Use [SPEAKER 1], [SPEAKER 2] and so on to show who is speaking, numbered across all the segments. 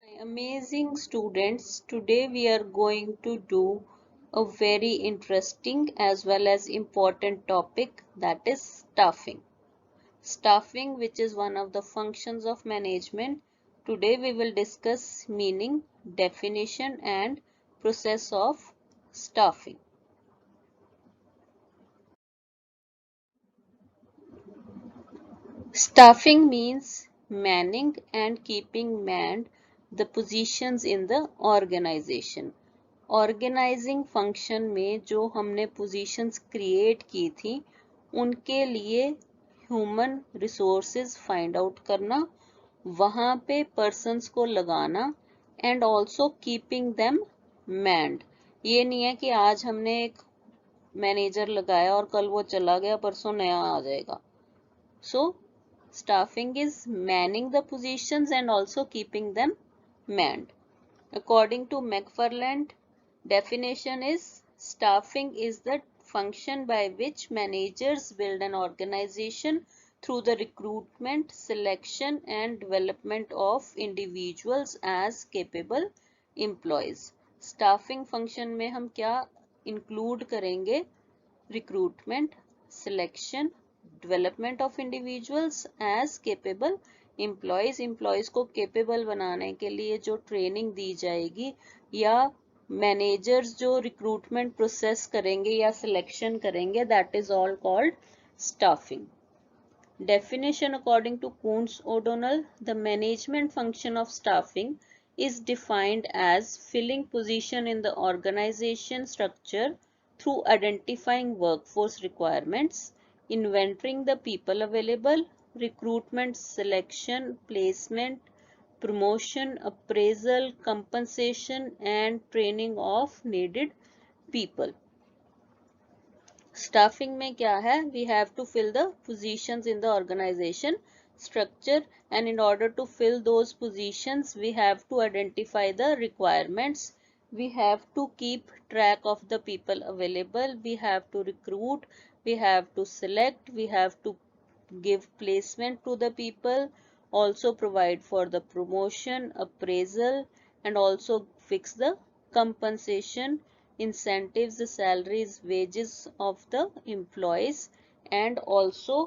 [SPEAKER 1] Amazing students, today we are going to do a very interesting as well as important topic, that is staffing. Staffing, which is one of the functions of management. Today we will discuss meaning, definition and process of staffing. Staffing means manning and keeping manned the positions in the organization. Organising function में जो हमने positions create की थी उनके लिए human resources find out करना, वहाँ पे पर्सन्स को लगाना and also keeping them manned. ये नहीं है कि आज हमने एक मैनेजर लगाया और कल वो चला गया, परसों नया आ जाएगा। So staffing is manning the positions and also keeping them manned. According to McFarland, definition is staffing is the function by which managers build an organization through the recruitment, selection and development of individuals as capable employees. Staffing function में हम क्या include करेंगे? Recruitment, selection, development of individuals as capable employees को capable बनाने के लिए जो training दी जाएगी या मैनेजर्स जो रिक्रूटमेंट प्रोसेस करेंगे या सिलेक्शन करेंगे, that is all called staffing. Definition according to Koontz O'Donnell, the management function of staffing is defined as filling position in the organization structure through identifying workforce requirements, inventorying the people available, recruitment, selection, placement, promotion, appraisal, compensation and training of needed people. Staffing में क्या है? We have to fill the positions in the organization structure, and in order to fill those positions we have to identify the requirements, we have to keep track of the people available, we have to recruit, we have to select, we have to give placement to the people, also provide for the promotion, appraisal and also fix the compensation, incentives, the salaries, wages of the employees, and also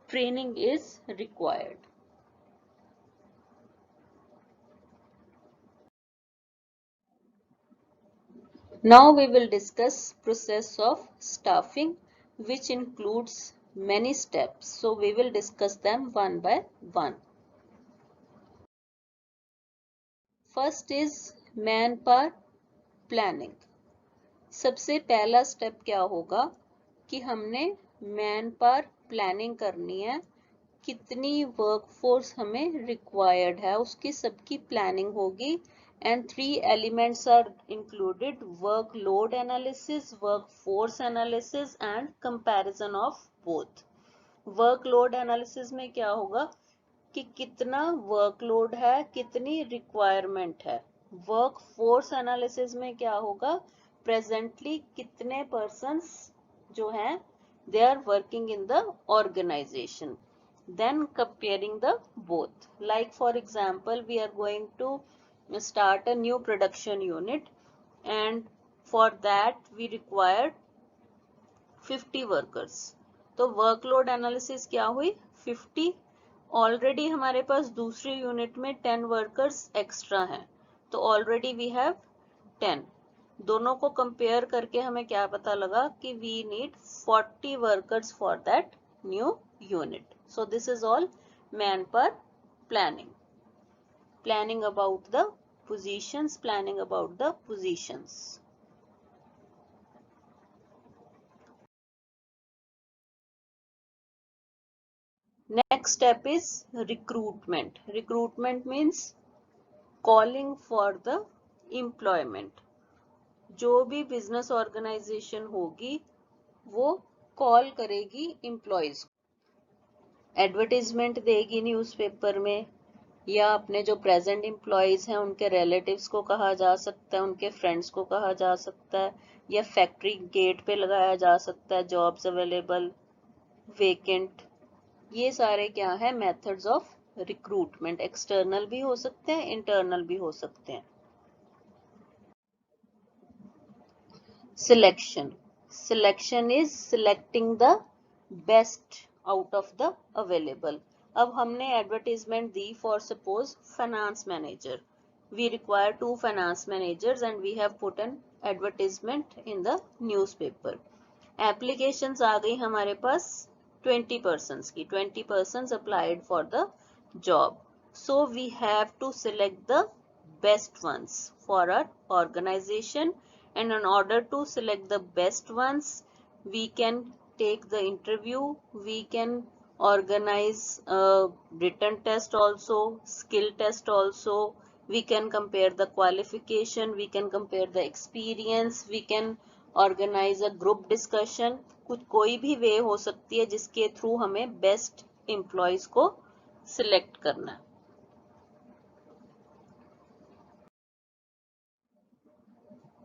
[SPEAKER 1] training is required. Now we will discuss process of staffing, which includes many steps. So we will discuss them one by one. First is manpower planning. सबसे पहला step क्या होगा कि हमने man power planning करनी है, कितनी workforce हमें रिक्वायर्ड है उसकी सबकी प्लानिंग होगी। And 3 elements are included: workload analysis, workforce analysis and comparison of both. Workload analysis में क्या होगा कि कितना वर्कलोड है, कितनी रिक्वायरमेंट है। वर्क फोर्स एनालिसिस में क्या होगा, प्रेजेंटली कितने पर्सन्स जो हैं they are working in the organisation. Then comparing the both, like for example we are going to start a new production unit and for that we required 50 workers. तो workload analysis क्या हुई, 50। Already हमारे पास दूसरी unit में 10 workers extra हैं, तो already we have 10। दोनों को कंपेयर करके हमें क्या पता लगा कि we need 40 workers for that new unit. So this is all manpower planning, planning about the positions, planning about the positions. Next step is recruitment. Recruitment means calling for the employment. जो भी business organisation होगी वो call करेगी employees, advertisement देगी newspaper में, या अपने जो प्रेजेंट एम्प्लॉयज हैं उनके रिलेटिव्स को कहा जा सकता है, उनके फ्रेंड्स को कहा जा सकता है, या फैक्ट्री गेट पे लगाया जा सकता है जॉब्स अवेलेबल, वेकेंट। ये सारे क्या है, मेथड्स ऑफ रिक्रूटमेंट, एक्सटर्नल भी हो सकते हैं, इंटरनल भी हो सकते हैं। Selection, selection is selecting the best out of the available. अब हमने advertisement the for suppose finance manager, we require 2 finance managers and we have put an advertisement in the newspaper. Applications आ गई हमारे पास 20 persons की, 20 persons applied for the job. So we have to select the best ones for our organization, and in order to select the best ones, we can take the interview, we can organize a written test also, skill test also, we can compare the qualification, we can compare the experience, we can organize a group discussion. कुछ कोई भी वे हो सकती है जिसके through हमें best employees को select करना है।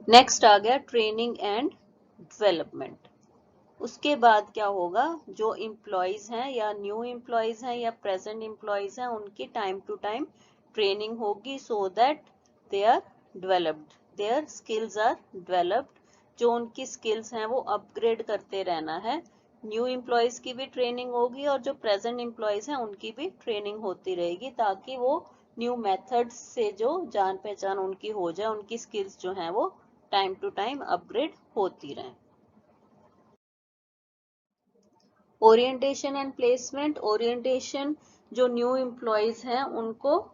[SPEAKER 1] नेक्स्ट आ गया ट्रेनिंग एंड डेवलपमेंट। उसके बाद क्या होगा, जो एम्प्लॉयज हैं या न्यू एम्प्लॉयज हैं या प्रेजेंट एम्प्लॉयज हैं, उनकी टाइम टू टाइम ट्रेनिंग होगी so that they are developed, their skills are developed. जो उनकी स्किल्स हैं वो अपग्रेड करते रहना है। न्यू एम्प्लॉयज की भी ट्रेनिंग होगी और जो प्रेजेंट एम्प्लॉयज हैं उनकी भी ट्रेनिंग होती रहेगी, ताकि वो न्यू मेथड्स से जो जान पहचान उनकी हो जाए, उनकी स्किल्स जो हैं वो टाइम टू टाइम अपग्रेड होती रहें। ओरिएंटेशन एंड प्लेसमेंट, ओरिएंटेशन जो न्यू एम्प्लॉयज हैं उनको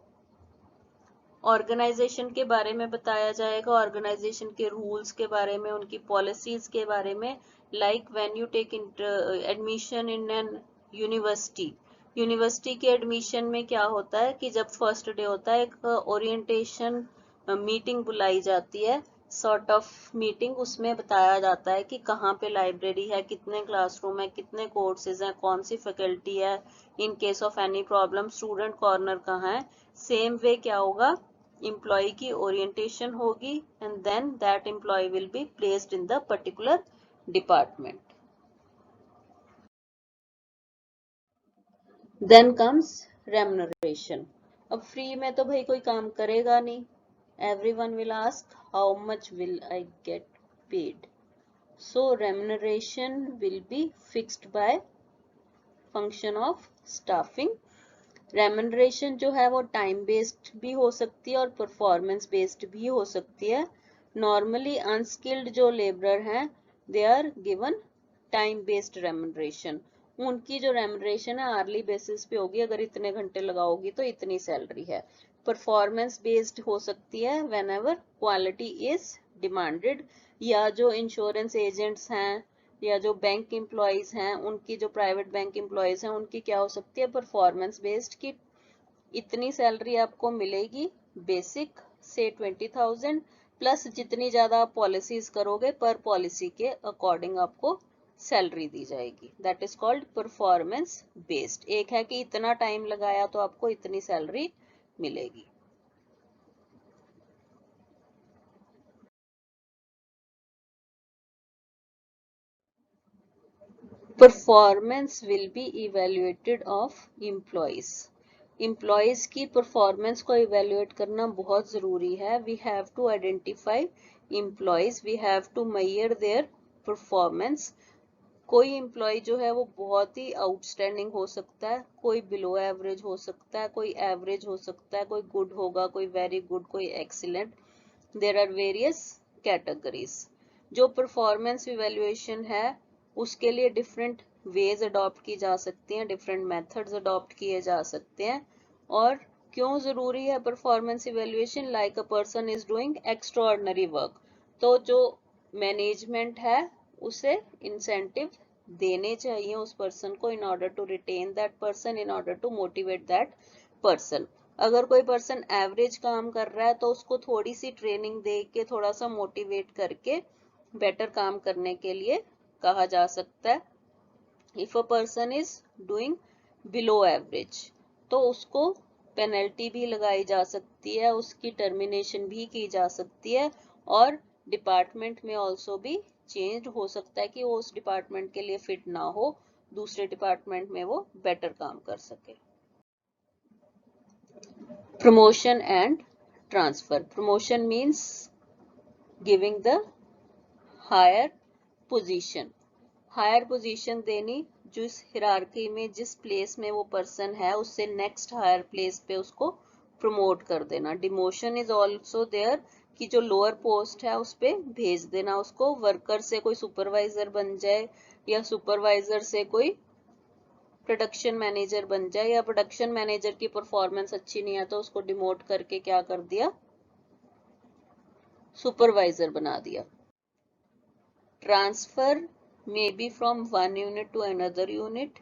[SPEAKER 1] ऑर्गेनाइजेशन के बारे में बताया जाएगा, ऑर्गेनाइजेशन के रूल्स के बारे में, उनकी पॉलिसीज के बारे में। Like when you take admission in an university, university के एडमिशन में क्या होता है कि जब फर्स्ट डे होता है एक ओरिएंटेशन मीटिंग बुलाई जाती है, सॉर्ट ऑफ मीटिंग। उसमें बताया जाता है कि कहाँ पे लाइब्रेरी है, कितने क्लासरूम है, कितने कोर्सेज हैं, कौन सी फैकल्टी है, in case of any problem student corner कहाँ है। सेम वे क्या होगा, एम्प्लॉय की ओरिएंटेशन होगी and then that employee will be placed in the particular department. Then comes remuneration. अब फ्री में तो भाई कोई काम करेगा नहीं, everyone will ask how much will I get paid. So remuneration will be fixed by function of staffing. Remuneration जो है वो टाइम बेस्ड भी हो सकती है और परफॉर्मेंस बेस्ड भी हो सकती है। नॉर्मली अनस्किल्ड जो लेबरर हैं they are given time based remuneration. उनकी जो रेम्युनरेशन है आर्ली बेसिस पे होगी, अगर इतने घंटे लगाओगी तो इतनी सैलरी है। परफॉर्मेंस बेस्ड हो सकती है when ever quality is demanded, या जो इंश्योरेंस एजेंट्स हैं या जो बैंक एम्प्लॉयज हैं, उनकी जो प्राइवेट बैंक एम्प्लॉयज हैं उनकी क्या हो सकती है, परफॉर्मेंस बेस्ड की इतनी सैलरी आपको मिलेगी बेसिक से 20,000 प्लस जितनी ज्यादा आप पॉलिसीज करोगे पर पॉलिसी के अकॉर्डिंग आपको सैलरी दी जाएगी। That is called performance based. एक है कि इतना टाइम लगाया तो आपको इतनी सैलरी मिलेगी। Performance will be evaluated of employees. Employees की परफॉर्मेंस को इवेल्युएट करना बहुत जरूरी है। We have to identify employees, we have to measure their performance. कोई एम्प्लॉय जो है वो बहुत ही आउटस्टैंडिंग हो सकता है, कोई बिलो एवरेज हो सकता है, कोई एवरेज हो सकता है, कोई गुड होगा, कोई वेरी गुड, कोई excellent. There are various categories. जो परफॉर्मेंस इवेल्युएशन है उसके लिए डिफरेंट वेज अडॉप्ट की जा सकती हैं, डिफरेंट मेथड्स अडॉप्ट किए जा सकते हैं। और क्यों जरूरी है performance evaluation? Like a person is doing extraordinary work, तो जो मैनेजमेंट है उसे इंसेंटिव देने चाहिए उस पर्सन को, in order to retain that person, in order to motivate that person. अगर कोई पर्सन एवरेज काम कर रहा है तो उसको थोड़ी सी ट्रेनिंग दे के, थोड़ा सा मोटिवेट करके बेटर काम करने के लिए कहा जा सकता है। If a person is doing below average तो उसको पेनल्टी भी लगाई जा सकती है, उसकी टर्मिनेशन भी की जा सकती है, और डिपार्टमेंट में ऑल्सो भी चेंज हो सकता है कि वो उस डिपार्टमेंट के लिए फिट ना हो, दूसरे डिपार्टमेंट में वो बेटर काम कर सके। promotion and transfer. Promotion means giving the higher position. Higher position देनी, जिस हिरार्की में जिस प्लेस में वो पर्सन है उससे नेक्स्ट हायर प्लेस पे उसको प्रमोट कर देना. डिमोशन इज ऑल्सो देयर कि जो लोअर पोस्ट है उस पे भेज देना उसको, वर्कर से कोई सुपरवाइजर बन जाए या सुपरवाइजर से कोई प्रोडक्शन मैनेजर बन जाए, या प्रोडक्शन मैनेजर की परफॉर्मेंस अच्छी नहीं है तो उसको डिमोट करके क्या कर दिया, सुपरवाइजर बना दिया. Transfer may be from one unit to another unit,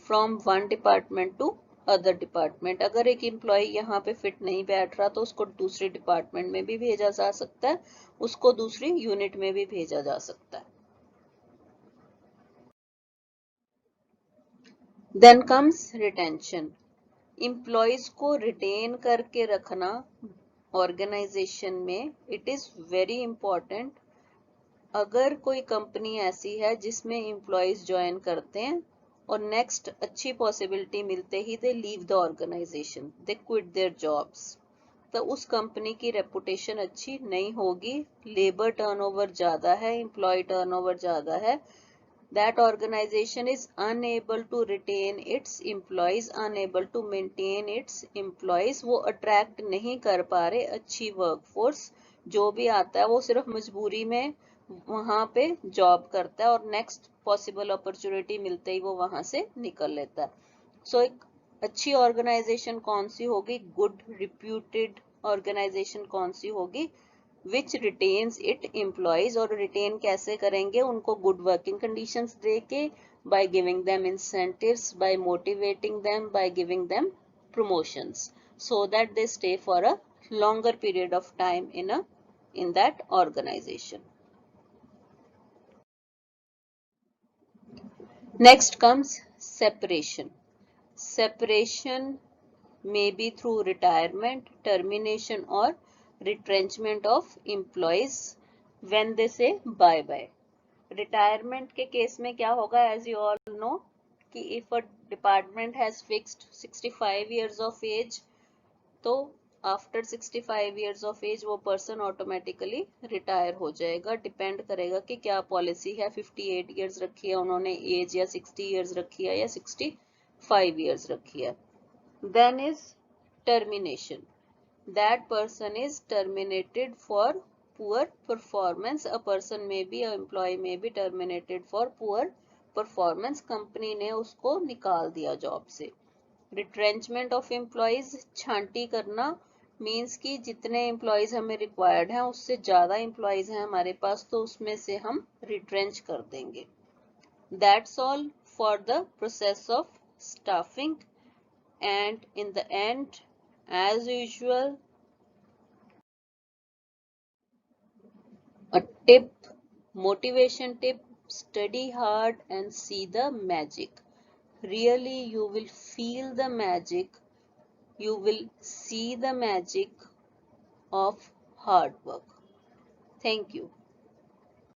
[SPEAKER 1] from one department to other department. अगर एक एम्प्लॉय यहाँ पे फिट नहीं बैठ रहा तो उसको दूसरे डिपार्टमेंट में भी भेजा जा सकता है, उसको दूसरी यूनिट में भी भेजा जा सकता है. Then comes retention. एम्प्लॉयज को रिटेन करके रखना ऑर्गेनाइजेशन में, इट इज वेरी इंपॉर्टेंट. अगर कोई कंपनी ऐसी है जिसमें एम्प्लॉयज ज्वाइन करते हैं और नेक्स्ट अच्छी पॉसिबिलिटी मिलते ही they leave the organization, they quit their jobs, तो उस कंपनी की रेपुटेशन अच्छी नहीं होगी. लेबर टर्नओवर ज्यादा है, एम्प्लॉय टर्नओवर ज्यादा है. That organisation is unable to retain its employees, unable to maintain its employees. वो अट्रैक्ट नहीं कर पा रहे अच्छी वर्कफोर्स. जो भी आता है वो सिर्फ मजबूरी में वहां पे जॉब करता है और नेक्स्ट पॉसिबल अपॉर्चुनिटी मिलते ही वो वहां से निकल लेता है. सो एक अच्छी ऑर्गेनाइजेशन कौन सी होगी, गुड रिप्यूटेड ऑर्गेनाइजेशन कौन सी होगी, विच रिटेन्स इट एम्प्लॉयज. और रिटेन कैसे करेंगे उनको, गुड वर्किंग कंडीशंस दे के, by giving them incentives, by motivating them, by giving them promotions, so that they stay for a longer period of time in that organization. Next comes separation. Separation may be through retirement, termination or retrenchment of employees when they say bye bye. Retirement के case में क्या होगा, as you all know कि if a department has fixed 65 years of age, तो after 65 years of as वो person automatically retire हो जाएगा. Depend करेगा कि क्या पॉलिसी है, 58 ईयर्स रखी है उन्होंने एज, या 60 ईयर्स रखी है, या 65 ईयर्स रखी है. Then is termination. That person is terminated for poor performance. A person may be, a employee may be terminated for poor performance. Company ने उसको निकाल दिया जॉब से. रिट्रेंचमेंट ऑफ एम्प्लॉयज, छांटी करना, मीन्स कि जितने एम्प्लॉयज हमें रिक्वायर्ड हैं उससे ज्यादा एम्प्लॉयज हैं हमारे पास तो उसमें से हम रिट्रेंच कर देंगे. That's all for the process of staffing. And in the end, as usual, a tip, motivation tip: study hard and see the magic. Really, you will feel the magic, you will see the magic of hard work. Thank you.